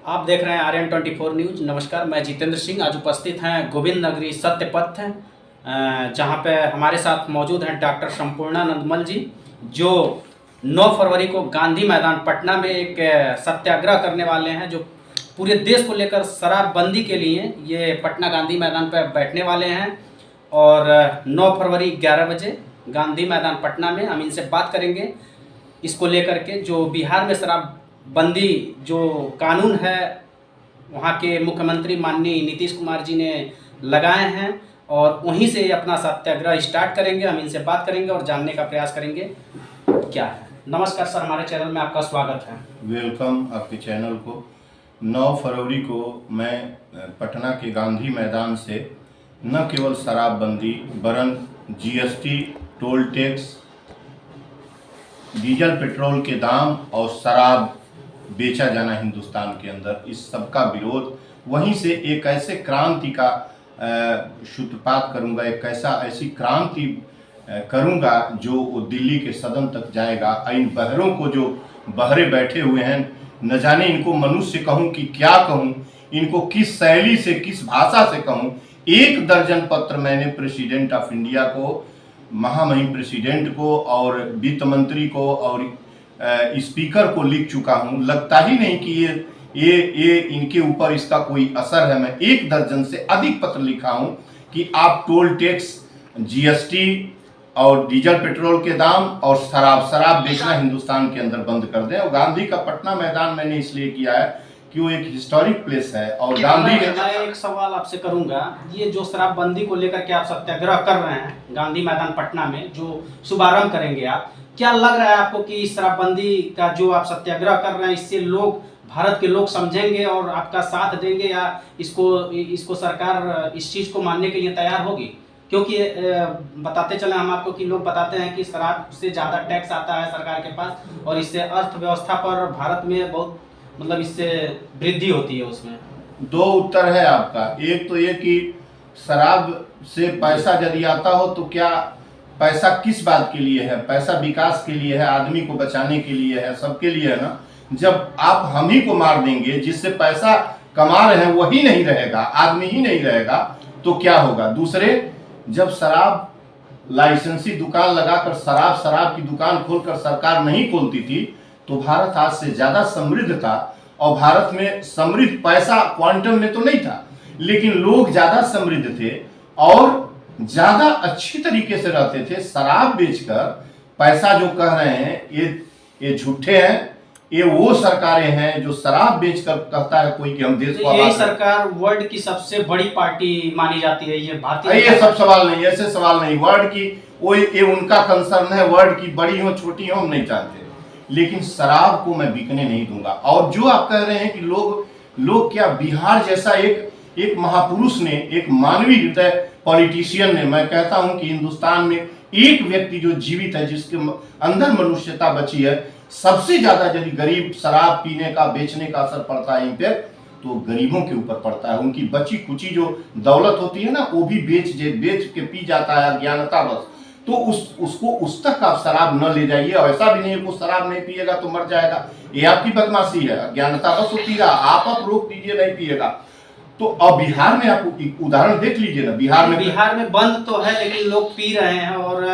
आप देख रहे हैं RN24 न्यूज। नमस्कार, मैं जितेंद्र सिंह। आज उपस्थित हैं गोविंद नगरी सत्यपथ, जहां पे हमारे साथ मौजूद हैं डॉक्टर संपूर्णानंदमल जी, जो 9 फरवरी को गांधी मैदान पटना में एक सत्याग्रह करने वाले हैं, जो पूरे देश को लेकर शराबबंदी के लिए ये पटना गांधी मैदान पर बैठने वाले हैं। और 9 फरवरी 11 बजे गांधी मैदान पटना में हम इनसे बात करेंगे इसको लेकर के, जो बिहार में शराबबंदी जो कानून है वहाँ के मुख्यमंत्री माननीय नीतीश कुमार जी ने लगाए हैं, और वहीं से अपना सत्याग्रह स्टार्ट करेंगे। हम इनसे बात करेंगे और जानने का प्रयास करेंगे क्या है। नमस्कार सर, हमारे चैनल में आपका स्वागत है। वेलकम आपके चैनल को। 9 फरवरी को मैं पटना के गांधी मैदान से न केवल शराबबंदी वरन GST, toll tax, diesel petrol के दाम और शराब बेचा जाना हिंदुस्तान के अंदर, इस सब का विरोध, वहीं से एक ऐसे क्रांति का सूत्रपात करूंगा, एक ऐसी क्रांति करूंगा जो दिल्ली के सदन तक जाएगा। इन बहरों को जो बहरे बैठे हुए हैं, न जाने इनको मनुष्य कहूं कि क्या कहूं, इनको किस शैली से, किस भाषा से कहूं। 1 दर्जन पत्र मैंने प्रेसिडेंट ऑफ इंडिया को, महामहिम प्रेसिडेंट को और वित्त मंत्री को और स्पीकर को लिख चुका हूं। लगता ही नहीं कि ये इनके ऊपर इसका कोई असर है। मैं 1 दर्जन से अधिक पत्र लिखा हूं कि आप टोल टैक्स, जीएसटी और डीजल पेट्रोल के दाम और शराब बेचना हिंदुस्तान के अंदर बंद कर दें। और गांधी का पटना मैदान मैंने इसलिए किया है कि वो एक हिस्टोरिक प्लेस है। और गांधी मैं एक सवाल आपसे करूंगा, ये जो शराबबंदी को लेकर के आप सत्याग्रह कर रहे हैं गांधी मैदान पटना में, जो शुभारंभ करेंगे आप, क्या लग रहा है आपको कि इस शराबबंदी का जो आप सत्याग्रह कर रहे हैं, इससे लोग, भारत के लोग समझेंगे और आपका साथ देंगे, या इसको सरकार इस चीज़ को मानने के लिए तैयार होगी? क्योंकि बताते चले हम आपको कि लोग बताते हैं कि शराब से ज़्यादा टैक्स आता है सरकार के पास, और इससे अर्थव्यवस्था पर भारत में बहुत इससे वृद्धि होती है। उसमें 2 उत्तर है आपका। एक तो ये कि शराब से पैसा यदि आता हो तो क्या पैसा किस बात के लिए है? पैसा विकास के लिए है, आदमी को बचाने के लिए है, सबके लिए है ना। जब आप हम ही को मार देंगे, जिससे पैसा कमा रहे हैं वही नहीं रहेगा, आदमी ही नहीं रहेगा, तो क्या होगा? दूसरे, जब शराब लाइसेंसी दुकान लगाकर शराब की दुकान खोलकर सरकार नहीं खोलती थी, तो भारत आज से ज्यादा समृद्ध था। और भारत में समृद्ध पैसा क्वांटम में तो नहीं था, लेकिन लोग ज्यादा समृद्ध थे और ज्यादा अच्छी तरीके से रहते थे। शराब बेचकर पैसा जो कह रहे हैं ये झूठे हैं। ये वो सरकारें हैं जो शराब बेचकर कहता है कोई कि हम देश को। ये सरकार वर्ल्ड की सबसे बड़ी पार्टी मानी जाती है, ये भारतीय। ये सब सवाल नहीं, ऐसे सवाल नहीं। वर्ल्ड की वो ये उनका कंसर्न है, वर्ल्ड की बड़ी हो छोटी हो हम नहीं जानते, लेकिन शराब को मैं बिकने नहीं दूंगा। और जो आप कह रहे हैं कि लोग क्या, बिहार जैसा एक महापुरुष ने, एक मानवीय हृदय पॉलिटिशियन ने, मैं कहता हूं कि हिंदुस्तान में एक व्यक्ति जो जीवित है, जिसके अंदर मनुष्यता बची है, सबसे ज्यादा यदि गरीब शराब पीने का, बेचने का असर पड़ता है इम्पैक्ट, तो गरीबों के ऊपर पड़ता है। उनकी बची कुची जो दौलत होती है ना, वो भी बेच के पी जाता है अज्ञानता बस। तो उसको उस तक आप शराब न ले जाइए। और ऐसा भी नहीं है कि शराब नहीं पिएगा तो मर जाएगा, ये आपकी बदमाशी है, अज्ञानता बस होती है। आप रोक दीजिए, नहीं पिएगा। तो अब बिहार में आप उदाहरण देख लीजिए ना, बिहार में बंद तो है, लेकिन लोग पी रहे हैं, और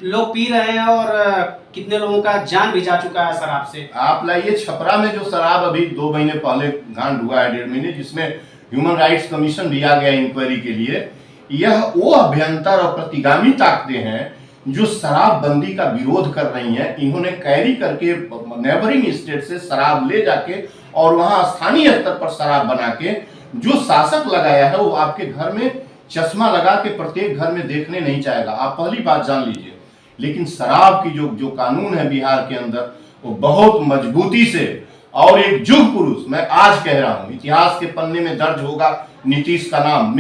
लोग पी रहे हैं, और कितने लोगों का जान भी जा चुका है शराब से। आप लाइए छपरा में जो शराब अभी 2 महीने पहले कांड हुआ है, 1.5 महीने, जिसमें ह्यूमन राइट्स कमीशन भी आ गया इंक्वायरी के लिए। यह वो अभ्यंतर और प्रतिगामी ताकतें हैं जो शराबबंदी का विरोध कर रही हैं। इन्होंने कैरी करके नेबरिंग स्टेट से शराब ले जाके और वहां स्थानीय स्तर पर शराब बना के जो शासक लगाया है, वो आपके घर में चश्मा लगा के प्रत्येक घर में देखने नहीं चाहेगा। आप पहली बात जान लीजिए। लेकिन शराब की जो कानून है बिहार के अंदर, वो बहुत मजबूती से, और एक युग पुरुष, मैं आज कह रहा हूं, इतिहास के पन्ने में दर्ज होगा नीतीश का नाम।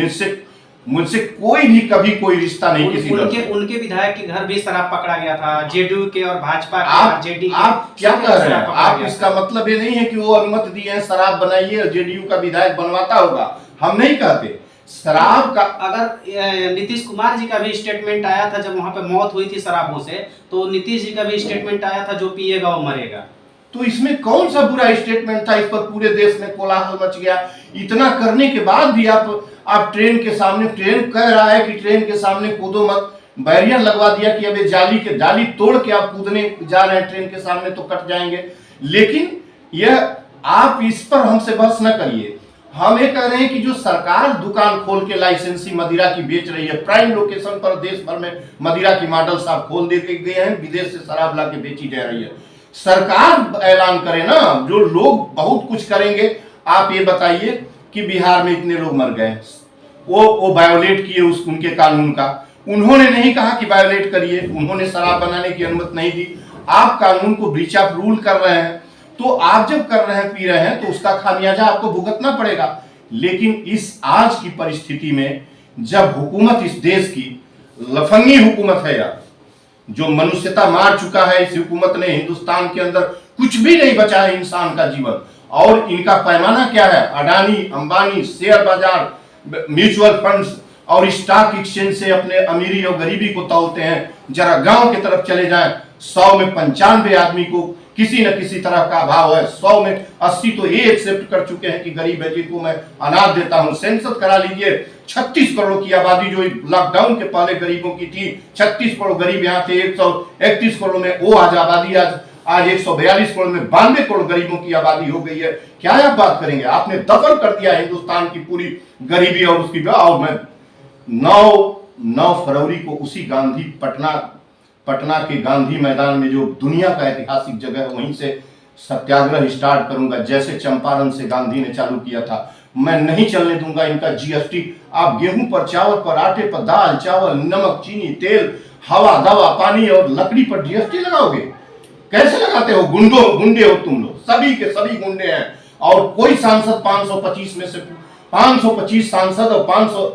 मुझसे कोई भी कभी कोई रिश्ता नहीं किसी उनके विधायक के घर भी शराब पकड़ा गया था, जेडीयू के और भाजपा के, आप क्या कह रहे हैं? आप इसका मतलब ये नहीं है कि वो अनुमति दी है शराब बनाइए और जेडीयू का विधायक बनवाता होगा, हम नहीं कहते। शराब का, अगर नीतीश कुमार जी का भी स्टेटमेंट आया था जब वहां पे मौत हुई थी शराबों से, तो नीतीश जी का भी स्टेटमेंट आया था, जो पिएगा वो मरेगा। तो इसमें कौन सा बुरा स्टेटमेंट था? इस पर पूरे देश में कोलाहल मच गया। इतना करने के बाद भी आप ट्रेन के सामने, ट्रेन कह रहा है कि ट्रेन के सामने कूदो मत, बैरियर लगवा दिया कि अबे जाली तोड़ के आप कूदने जा रहे हैं ट्रेन के सामने तो कट जाएंगे। लेकिन यह आप इस पर हमसे बहस न करिए। हम ये कह रहे हैं कि जो सरकार दुकान खोल के लाइसेंसी मदिरा की बेच रही है, प्राइम लोकेशन पर देश भर में मदिरा की मॉडल्स आप खोल दे गए हैं, विदेश से शराब ला के बेची जा रही है। सरकार ऐलान करे ना, जो लोग बहुत कुछ करेंगे। आप ये बताइए कि बिहार में इतने लोग मर गए, वो वायोलेट किए उनके कानून का। उन्होंने नहीं कहा कि वायोलेट करिए, उन्होंने शराब बनाने की अनुमति नहीं दी। आप कानून को ब्रीच ऑफ रूल कर रहे हैं, तो आप जब कर रहे हैं, पी रहे हैं, तो उसका खामियाजा आपको भुगतना पड़ेगा। लेकिन इस आज की परिस्थिति में जब हुकूमत इस देश की लफंगी हुकूमत है यार, जो मनुष्यता मार चुका है, इस हुकूमत ने हिंदुस्तान के अंदर कुछ भी नहीं बचा है इंसान का जीवन। और इनका पैमाना क्या है? अडानी, अंबानी, शेयर बाजार, म्यूचुअल फंड्स और स्टॉक एक्सचेंज से अपने अमीरी और गरीबी को तौलते हैं। जरा गांव की तरफ चले जाएं, 100 में 95 आदमी को किसी न किसी तरह का अभाव है। 100 में 80 तो ये एक्सेप्ट कर चुके हैं कि गरीब है जिनको मैं अनाज देता हूं। सेंसस करा लीजिए, 36 करोड़ की आबादी जो लॉकडाउन के पहले गरीबों की थी, 36 करोड़ गरीब यहाँ थे। 131 करोड़ में वो आज आबादी आज 142 करोड़ में 92 करोड़ गरीबों की आबादी हो गई है। क्या आप बात करेंगे? आपने दफन कर दिया हिंदुस्तान की पूरी गरीबी और उसकी। और मैं 9 फरवरी को उसी पटना के गांधी मैदान में, जो दुनिया का ऐतिहासिक जगह है, वहीं से सत्याग्रह स्टार्ट करूंगा, जैसे चंपारण से गांधी ने चालू किया था। मैं नहीं चलने दूंगा इनका जीएसटी। आप गेहूं पर, चावल पर, आटे पर, दाल, चावल, नमक, चीनी, तेल, हवा, दवा, पानी और लकड़ी पर जीएसटी लगाओगे? कैसे लगाते हो? गुंडे हो तुम लोग, सभी के सभी गुंडे हैं। और कोई सांसद 525 में से 525 सांसद और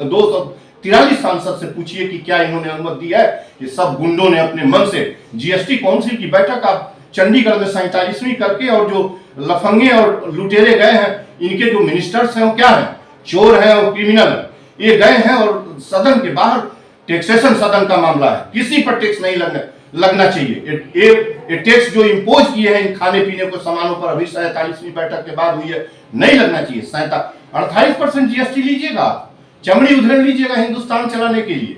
243 सांसद से पूछिए कि क्या इन्होंने अनुमति दी है? ये सब गुंडों ने अपने मन से। जीएसटी काउंसिल की बैठक आप चंडीगढ़ में 47वीं करके, और जो लफंगे और लुटेरे गए हैं, इनके जो मिनिस्टर्स हैं वो क्या है? चोर हैं और क्रिमिनल हैं। ये गए हैं और सदन के बाहर, टैक्सेशन सदन का मामला है, किसी पर टैक्स नहीं लगना चाहिए। ये टैक्स जो इम्पोज किए हैं इन खाने पीने को सामानों पर, अभी 47वीं बैठक के बाद हुई है, नहीं लगना चाहिए। 28% जीएसटी लीजिएगा, चमड़ी उधेड़ लीजिएगा हिंदुस्तान चलाने के लिए।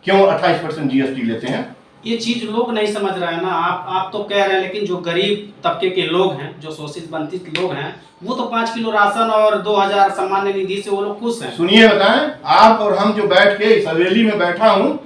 क्यों 28% जीएसटी लेते हैं? ये चीज लोग नहीं समझ रहे हैं ना। आप तो कह रहे हैं, लेकिन जो गरीब तबके के लोग हैं, जो शोषित वंचित लोग हैं, वो तो 5 किलो राशन और 2000 सामान्य निधि से वो लोग खुश हैं। सुनिए, बताएं, आप और हम जो बैठ के इस हवेली में बैठा हूं,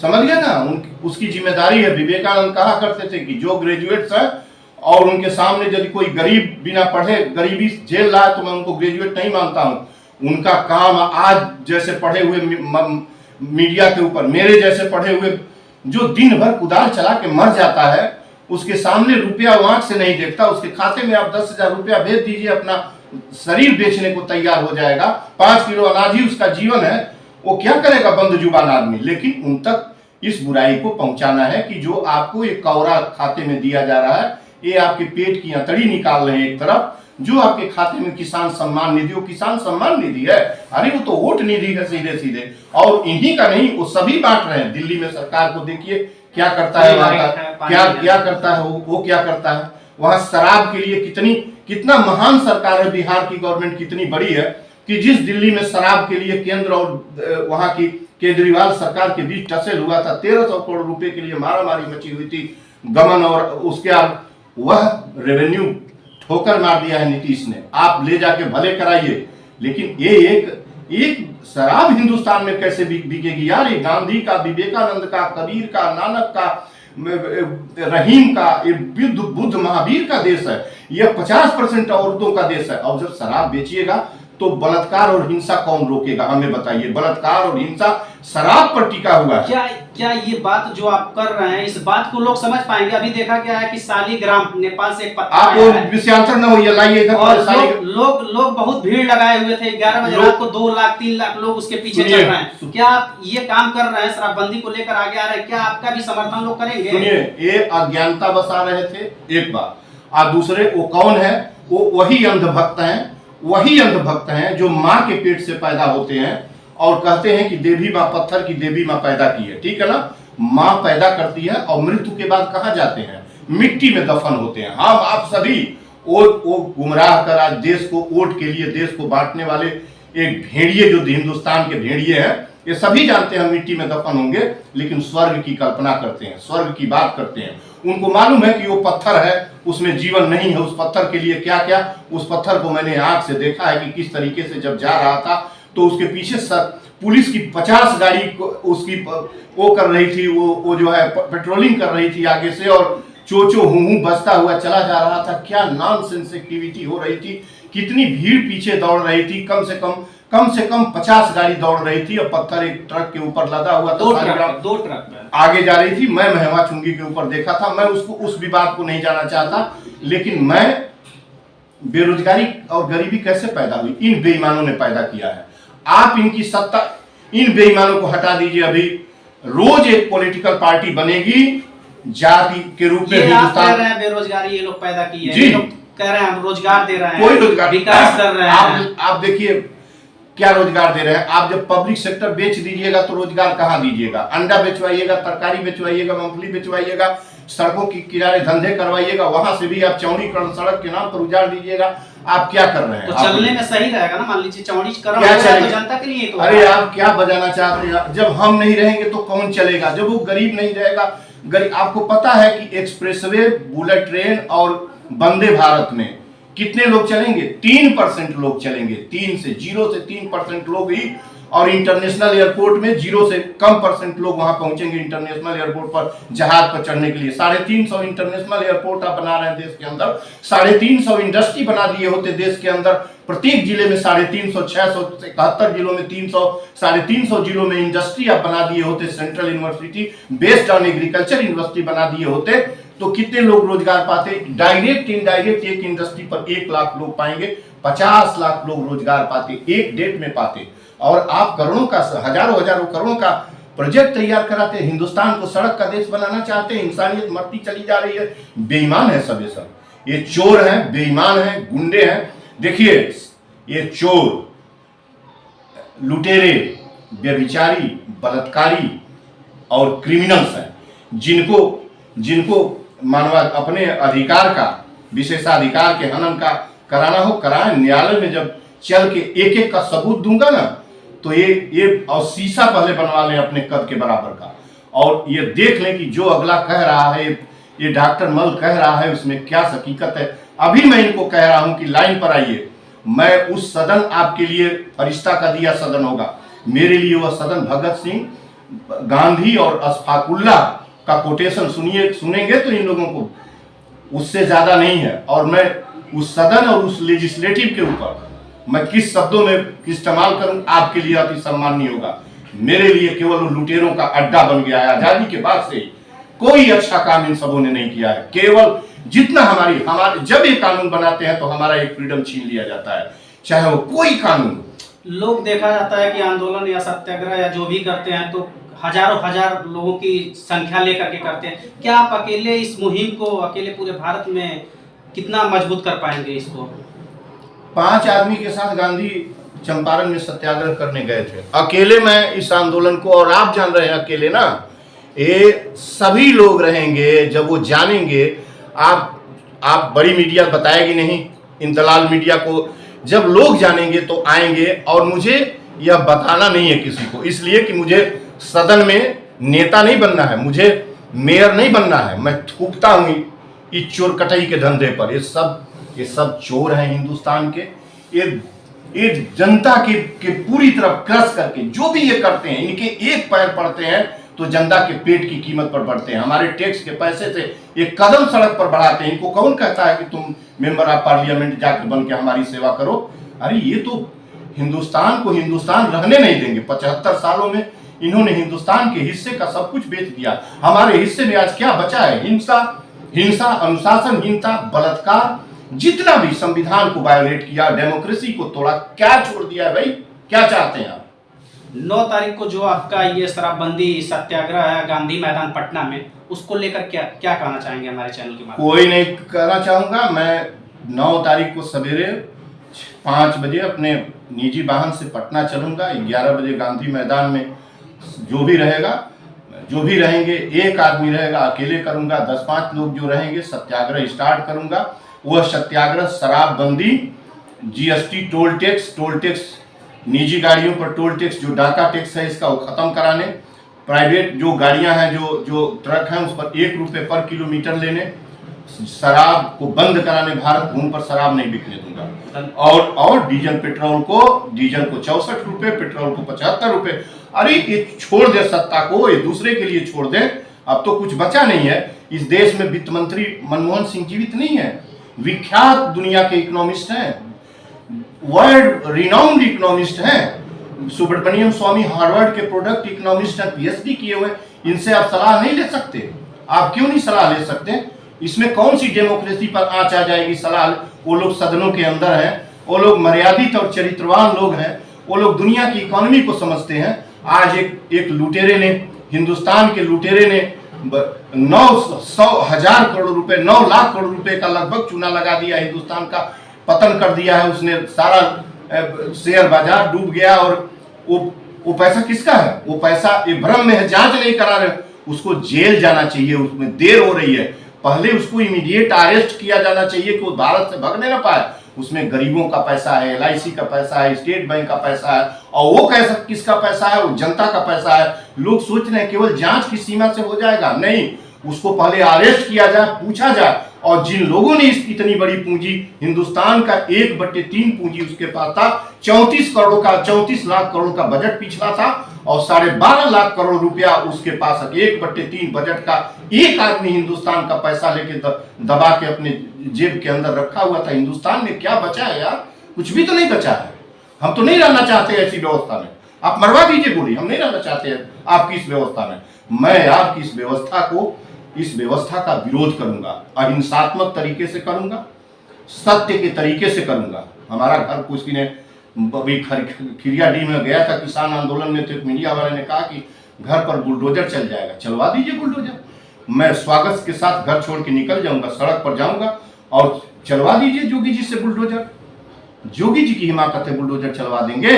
समझ गए ना, उसकी जिम्मेदारी है। विवेकानंद कहा करते थे कि जो ग्रेजुएट्स है और उनके सामने यदि कोई गरीब बिना पढ़े गरीबी झेल रहा है, तो मैं उनको ग्रेजुएट नहीं मानता हूं। उनका काम आज जैसे पढ़े हुए मीडिया के ऊपर, मेरे जैसे पढ़े हुए जो दिन भर कुदाल चला के मर जाता है, उसके सामने रुपया वो आंख से नहीं देखता। उसके खाते में आप 10,000 रुपया भेज दीजिए, अपना शरीर बेचने को तैयार हो जाएगा। 5 किलो अनाज ही उसका जीवन है। वो क्या करेगा बंद जुबान आदमी? लेकिन उन तक इस बुराई को पहुंचाना है कि जो आपको एक कौरा खाते में दिया जा रहा है, ये आपके पेट की अंतड़ी निकाल रहे हैं एक तरफ। जो आपके खाते में किसान सम्मान निधि, वो किसान सम्मान निधि है, अरे वो तो वोट निधि है सीधे सीधे। और इन्हीं का नहीं, वो सभी बांट रहे हैं। दिल्ली में सरकार को देखिए क्या करता है, वहां का क्या करता है, वो क्या करता है। वहां शराब के लिए कितना महान सरकार है, बिहार की गवर्नमेंट कितनी बड़ी है कि जिस दिल्ली में शराब के लिए केंद्र और वहां की केजरीवाल सरकार के बीच टसेल हुआ था, 1300 करोड़ रुपए के लिए मारामारी मची हुई थी गमन, और उसके बाद वह रेवेन्यू ठोकर मार दिया है नीतीश ने। आप ले जाके भले कराइए, लेकिन ये एक शराब हिंदुस्तान में कैसे बिकेगी यार? ये गांधी का, विवेकानंद का, कबीर का, नानक का, रहीम का, ये बुद्ध महावीर का देश है। यह 50% औरतों का देश है। और जब शराब बेचिएगा तो बलात्कार और हिंसा कौन रोकेगा? हमें बताइए। बलात्कार और हिंसा शराब पर टिका हुआ है। क्या ये बात जो आप कर रहे हैं, इस बात को लोग समझ पाएंगे? अभी देखा गया है कि शालिग्राम नेपाल से एक पत्ता आप विषयांतर न होइए, लाइए इधर। और लोग बहुत भीड़ लगाए हुए थे। 11 बजे रात को 2 लाख 3 लाख लोग उसके पीछे चल रहे हैं। क्या आप ये काम कर रहे हैं, शराबबंदी को लेकर आगे आ रहे हैं, क्या आपका भी समर्थन लोग करेंगे? सुनिए, ये अज्ञानता बसा रहे थे एक बात, और दूसरे वो कौन है? वो वही अंधभक्त हैं जो माँ के पेट से पैदा होते हैं और कहते हैं कि देवी माँ, पत्थर की देवी माँ पैदा की है। ठीक है ना? माँ पैदा करती है और मृत्यु के बाद कहाँ जाते हैं? मिट्टी में दफन होते हैं। हम आप सभी वो गुमराह कर आज देश को वोट के लिए देश को बांटने वाले एक भेड़िए जो हिंदुस्तान के भेड़िए हैं, ये सभी जानते हैं मिट्टी में दफन होंगे, लेकिन स्वर्ग की कल्पना करते हैं, स्वर्ग की बात करते हैं। उनको मालूम है कि वो पत्थर है, उसमें जीवन नहीं है। उस पत्थर के लिए क्या क्या, उस पत्थर को मैंने आंख से देखा है कि किस तरीके से जब जा रहा था तो उसके पीछे पुलिस की 50 गाड़ी उसकी वो कर रही थी, वो जो है पेट्रोलिंग कर रही थी आगे से, और चोचो हूँ बजता हुआ चला जा रहा था। क्या नॉनसेंस एक्टिविटी हो रही थी, कितनी भीड़ पीछे दौड़ रही थी। कम से कम 50 गाड़ी दौड़ रही थी और पत्थर एक ट्रक के ऊपर लदा हुआ था, दो ट्रक आगे जा रही थी। मैं महवा चुंगी के ऊपर देखा था। मैं उसको उस विवाद को नहीं जाना चाहता, लेकिन मैं बेरोजगारी और गरीबी कैसे पैदा हुई, इन बेईमानों ने पैदा किया है। आप इनकी सत्ता, इन बेईमानों को हटा दीजिए। अभी रोज एक पॉलिटिकल पार्टी बनेगी जाति के रूप में। हिंदुस्तान में बेरोजगारी ये लोग पैदा की है, ये लोग कह रहे हैं हम रोजगार दे रहे हैं, कोई रोजगार विकास कर रहे हैं। आप देखिए क्या रोजगार दे रहे हैं। आप जब पब्लिक सेक्टर बेच दीजिएगा तो रोजगार कहाँ दीजिएगा? अंडा बेचवाइएगा, तरकारी बेचवाइएगा, मूंगफली बेचवाइएगा, सड़कों के किनारे धंधे करवाइएगा, वहां से भी आप चौड़ीकरण सड़क के नाम पर उजाड़ दीजिएगा। आप क्या कर रहे हैं? तो चलने में सही रहेगा ना, मान लीजिए चौड़ीकरण क्या तो चलेगा? जनता के लिए तो। अरे आप क्या बजाना चाहते हैं? जब हम नहीं रहेंगे तो कौन चलेगा? जब वो गरीब नहीं रहेगा, गरीब, आपको पता है कि एक्सप्रेसवे, बुलेट ट्रेन और वंदे भारत में कितने लोग चलेंगे? 3% लोग चलेंगे। 0 से 3% लोग ही, और इंटरनेशनल एयरपोर्ट में 0 से कम % लोग वहां पहुंचेंगे इंटरनेशनल एयरपोर्ट पर जहाज पर चढ़ने के लिए। 350 इंटरनेशनल एयरपोर्ट आप बना रहे हैं देश के अंदर, 350 इंडस्ट्री बना दिए होते देश के अंदर। प्रत्येक जिले में 350, 671 जिलों में 300, 350 जिलों में इंडस्ट्री आप बना दिए होते। Central university based on agriculture university बना दिए होते तो कितने लोग रोजगार पाते? डायरेक्ट इनडायरेक्ट एक इंडस्ट्री पर 1 लाख लोग पाएंगे, 50 लाख लोग रोजगार पाते, एक डेट में पाते। और आप करोड़ों का, हजारों करोड़ों का प्रोजेक्ट तैयार कराते हैं। हिंदुस्तान को सड़क का देश बनाना चाहते हैं। इंसानियत मरती चली जा रही है। बेईमान है सब, ये चोर हैं, बेईमान हैं, गुंडे हैं। देखिए ये चोर, लुटेरे, व्यभिचारी, बलात्कारी और क्रिमिनल्स हैं, जिनको मानवा अपने अधिकार का, विशेषाधिकार के हनन का कराना हो कराएं। न्यायालय में जब चल के एक का सबूत दूंगा ना, तो ये और शीशा पहले बनवा लें अपने कद के बराबर का, और ये देख लें कि जो अगला कह रहा है, ये डॉक्टर मल कह रहा है, उसमें क्या हकीकत है। अभी मैं इनको कह रहा हूं कि लाइन पर आइए। मैं उस सदन, आपके लिए फरिश्ता का दिया सदन होगा, मेरे लिए वह सदन भगत सिंह, गांधी और अशफाकुल्ला का कोटेशन सुनेंगे तो इन लोगों को उससे ज्यादा नहीं है। और मैं उस सदन और उस लेजिस्लेटिव के ऊपर मैं किस शब्दों में इस्तेमाल करूं, आपके लिए अति सम्माननीय होगा। मेरे लिए केवल लुटेरों का अड्डा बन गया है। आजादी के बाद से कोई अच्छा काम इन सबों ने नहीं किया है। केवल जितना हमारे जब ये कानून बनाते हैं तो हमारा एक फ्रीडम छीन लिया जाता है, चाहे वो कोई कानून। लोग देखा जाता है कि आंदोलन या सत्याग्रह या जो भी करते हैं तो हजार लोगों की संख्या लेकर के करते हैं। क्या आप अकेले इस मुहिम को, अकेले पूरे भारत में कितना मजबूत कर पाएंगे इसको? 5 आदमी के साथ गांधी चंपारण में सत्याग्रह करने गए थे। अकेले मैं इस आंदोलन को, और आप जान रहे हैं अकेले ना, ये सभी लोग रहेंगे जब वो जानेंगे। आप बड़ी मीडिया बताएगी नहीं, इन दलाल मीडिया को जब लोग जानेंगे तो आएंगे। और मुझे यह बताना नहीं है किसी को, इसलिए कि मुझे सदन में नेता नहीं बनना है, मुझे मेयर नहीं बनना है। मैं थूकता हूं इस चोर कटाई के धंधे पर। ये सब चोर हैं हिंदुस्तान के। ये जनता के पूरी तरह क्रश करके जो भी ये करते हैं, इनके एक पैर पड़ते हैं तो जनता के पेट की कीमत पर बढ़ते हैं। हमारे टैक्स के पैसे से एक कदम सड़क पर बढ़ाते हैं। इनको कौन कहता है कि तुम मेंबर ऑफ पार्लियामेंट जाकर बन के हमारी सेवा करो? अरे ये तो हिंदुस्तान को हिंदुस्तान रहने नहीं देंगे। 75 सालों में इन्होंने हिंदुस्तान के हिस्से का सब कुछ बेच दिया। हमारे हिस्से में आज क्या बचा है? हिंसा, अनुशासनहीनता, बलात्कार, जितना भी संविधान को वायोलेट किया, डेमोक्रेसी को तोड़ा, क्या छोड़ दिया है भाई? क्या चाहते हैं आप? 9 तारीख को जो आपका ये शराबबंदी सत्याग्रह है गांधी मैदान पटना में, उसको लेकर क्या कहना चाहेंगे हमारे चैनल के माध्यम? कोई नहीं कहना चाहूंगा। मैं 9 तारीख को सवेरे 5 बजे अपने निजी वाहन से पटना चलूंगा। 11 बजे गांधी मैदान में जो भी रहेगा जो भी रहेंगे, एक आदमी रहेगा, अकेले करूंगा, 10-5 लोग जो रहेंगे, सत्याग्रह स्टार्ट करूंगा। वह सत्याग्रह शराबबंदी, जीएसटी, टोल टैक्स, निजी गाड़ियों पर टोल टैक्स, जो डाका टैक्स है इसका वो खत्म कराने, प्राइवेट जो गाड़ियां हैं, जो ट्रक हैं, उस पर 1 रुपये पर किलोमीटर लेने, शराब को बंद कराने, भारत भूमि पर शराब नहीं बिकने दूंगा। और डीजल को 64 रुपये, पेट्रोल को 75 रुपये। अरे ये छोड़ दे सत्ता को, ये दूसरे के लिए छोड़ दे। अब तो कुछ बचा नहीं है इस देश में। वित्त मंत्री मनमोहन सिंह जीवित नहीं है, विख्यात दुनिया के इकोनॉमिस्ट हैं, वर्ल्ड रिनाउंड इकोनॉमिस्ट हैं। सुब्रमण्यम स्वामी हार्वर्ड के प्रोडक्ट इकोनॉमिस्ट हैं, पीएचडी किए हुए। इनसे आप सलाह नहीं ले सकते? आप क्यों नहीं सलाह ले सकते? इसमें कौन सी डेमोक्रेसी पर आंच आ जाएगी सलाह? वो लोग सदनों के अंदर हैं, वो लोग मर्यादित और चरित्रवान लोग हैं, वो लोग दुनिया की इकोनॉमी को समझते हैं। आज एक लुटेरे ने, हिंदुस्तान के लुटेरे ने 900,000 करोड़ रुपए, 9 लाख करोड़ रुपए का लगभग चूना लगा दिया, हिंदुस्तान का पतन कर दिया है उसने। सारा शेयर बाजार डूब गया। और वो पैसा किसका है? वो पैसा ये भ्रम में है, जांच नहीं करा रहे। उसको जेल जाना चाहिए, उसमें देर हो रही है। पहले उसको इमीडिएट अरेस्ट किया जाना चाहिए कि वो भारत से भागने ना पाए। उसमें गरीबों का पैसा है, LIC का पैसा है, स्टेट बैंक का पैसा है। और वो कैसा किसका पैसा है? वो जनता का पैसा है। लोग सोच रहे हैं केवल जांच की सीमा से हो जाएगा, नहीं। उसको पहले अरेस्ट किया जाए, पूछा जाए। और जिन लोगों ने इतनी बड़ी पूंजी, हिंदुस्तान का 1/3 पूंजी उसके पास था, 34 लाख करोड़ का बजट पिछला था, और 12.5 लाख करोड़ रुपया उसके पास 1/3 बजट का एक आदमी हिंदुस्तान का पैसा लेके दबा के अपने जेब के अंदर रखा हुआ था। हिंदुस्तान में क्या बचा है यार? कुछ भी तो नहीं बचा है। हम तो नहीं रहना चाहते ऐसी व्यवस्था में। आप मरवा दीजिए गोली, हम नहीं रहना चाहते आपकी इस व्यवस्था में। मैं आपकी इस व्यवस्था का विरोध करूंगा, अहिंसात्मक तरीके से करूंगा, सत्य के तरीके से करूंगा। हमारा घर किसी ने अभी खिरियाडीह में गया था किसान आंदोलन में, तो एक मीडिया वाले ने कहा कि घर पर बुलडोजर चल जाएगा। चलवा दीजिए बुलडोजर, मैं स्वागत के साथ घर छोड़ के निकल जाऊंगा, सड़क पर जाऊंगा और चलवा दीजिए जोगी जी से बुलडोजर। जोगी जी की हिमाकत है, बुलडोजर चलवा देंगे।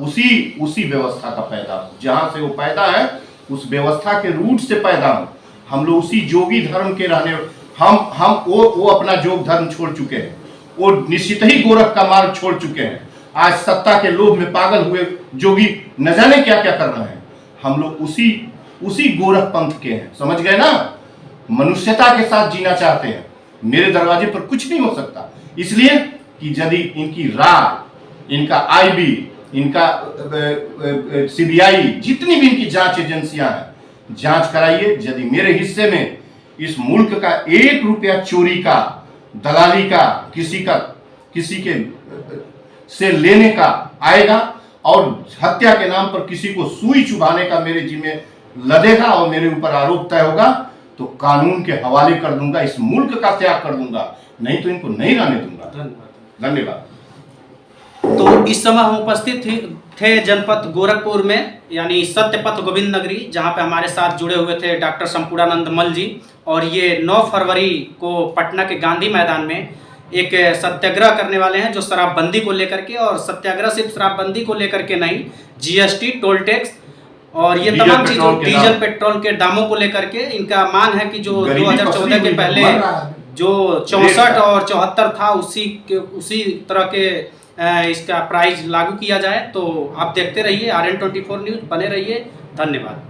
उसी व्यवस्था का पैदा, जहां से वो पैदा है उस व्यवस्था के रूट से पैदा हो। हम लोग उसी जोगी धर्म के रहने, हम वो अपना जोग धर्म छोड़ चुके हैं, वो निश्चित ही गोरख का मार्ग छोड़ चुके हैं। आज सत्ता के लोभ में पागल हुए जोगी न जाने क्या क्या कर रहे हैं। हम लोग उसी गोरख पंथ के हैं, समझ गए ना? मनुष्यता के साथ जीना चाहते हैं। मेरे दरवाजे पर कुछ नहीं हो सकता, इसलिए कि यदि इनकी राय, इनका IB, इनका CBI, जितनी भी इनकी जांच एजेंसियां हैं, जांच कराइए। यदि मेरे हिस्से में इस मुल्क का 1 रुपया चोरी का, दलाली का, किसी के से लेने का आएगा और हत्या के नाम पर किसी को सुई चुभाने का मेरे जिम्मे लदेगा और मेरे ऊपर आरोप तय होगा, तो कानून के हवाले कर दूंगा, इस मुल्क का त्याग कर दूंगा, नहीं तो इनको नहीं रहने दूंगा। धन्यवाद। तो इस समय हम उपस्थित थे जनपद गोरखपुर में, यानी सत्यपथ गोविंद नगरी, जहां पे हमारे साथ जुड़े हुए थे डॉक्टर संपूर्णानंद मल जी। और ये 9 फरवरी को पटना के गांधी मैदान में एक सत्याग्रह करने वाले हैं, जो शराबबंदी को लेकर के, और सत्याग्रह सिर्फ शराबबंदी को लेकर के नहीं, GST, टोल टैक्स और ये तमाम चीजों, डीजल पेट्रोल के दामों को लेकर के इनका मान है कि जो 2014 के पहले जो 64 और 74 था, उसी तरह के इसका प्राइस लागू किया जाए। तो आप देखते रहिए RN24 न्यूज़, बने रहिए। धन्यवाद।